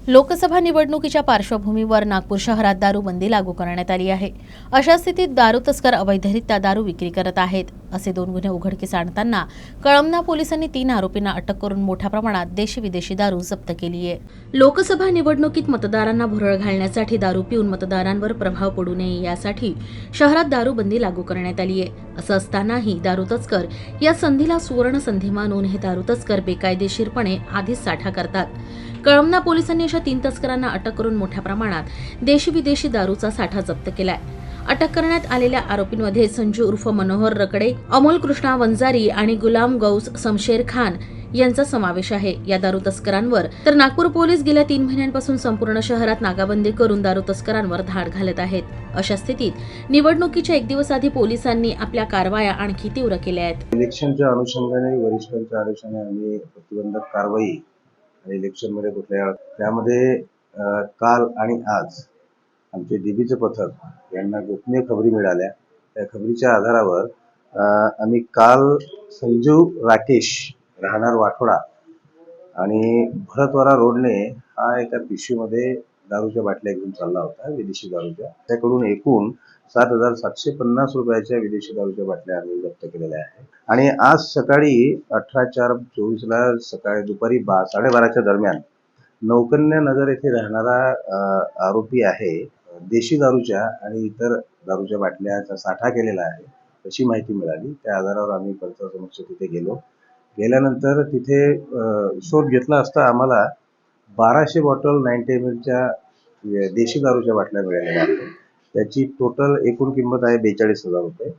लोकसभा निवडणुकीच्या पार्श्वभूमीवर नागपूर शहरात दारूबंदी लागू करण्यात आली आहे। अशा स्थितीत दारू तस्कर अवैधरित्या दारू विक्री करत आहेत असे 2 गुन्हे उघडकीस आणताना कळमना पोलिसांनी 3 आरोपींना अटक करून मोठ्या प्रमाणात देशी विदेशी दारू जप्त केली आहे। लोकसभा निवडणुकीत मतदारांना भुरळ घालण्यासाठी दारू पिऊन मतदारांवर प्रभाव पडू नये यासाठी शहरात दारूबंदी लागू करण्यात आली आहे। असं असतानाही दारू तस्कर या संधीला सुवर्ण संधी मानून हे दारू तस्कर बेकायदेशीरपणे आधीच साठा करतात। कळमना पोलिसांनी अशा 3 तस्करांना अटक करून मोठ्या प्रमाणात देशी विदेशी दारूचा साठा जप्त केलाय। अटक करण्यात आलेल्या आरोपींमध्ये संजू उर्फ मनोहर रकडे, अमोल कृष्णा वंजारी आणि गुलाम गौस शमशेर खान यांचा समावेश आहे। या दारू तस्करांवर तर नागपूर पोलीस गेल्या 3 महिन्यांपासून संपूर्ण शहरात नाकाबंदी करून दारू तस्करांवर धाड घालत आहेत। अशा स्थितीत निवडणुकीच्या 1 दिवस आधी पोलिसांनी आपल्या कारवाया आणखी तीव्र केल्या आहेत। इलेक्शनच्या अनुषंगाने वरिष्ठांच्या आदेशाने आम्ही प्रतिबंधक कारवाई आणि इलेक्शनमध्ये कुठल्या त्यामध्ये काल आणि आज आमचे डीबीचे पथक यांना गोपनीय खबरी मिळाल्या। त्या खबरीच्या आधारावर आम्ही काल संजू राकेश राहणार वाठोडा आणि भरतवारा रोडने हा एका पिशवीमध्ये दारूच्या बाटल्या घेऊन चालला होता, विदेशी दारूच्या। त्याकडून एकूण 7,750 रुपयाच्या विदेशी दारूच्या बाटल्या आम्ही जप्त केलेल्या आहेत। आणि आज सकाळी 18/4/24 ला सकाळी दुपारी 12:30च्या दरम्यान नौकन्या नगर येथे राहणारा आरोपी आहे, देशी दारूच्या आणि इतर दारूच्या बाटल्याचा साठा केलेला आहे अशी माहिती मिळाली। त्या आधारावर आम्ही पंचायत तिथे गेलो। गेल्यानंतर तिथे शोध घेतला असता आम्हाला 1200 बॉटल 90 ml च्या देशी दारूच्या बाटल्या मिळालेल्या आहेत। त्याची टोटल एकूण किंमत आहे 42,000 रुपये।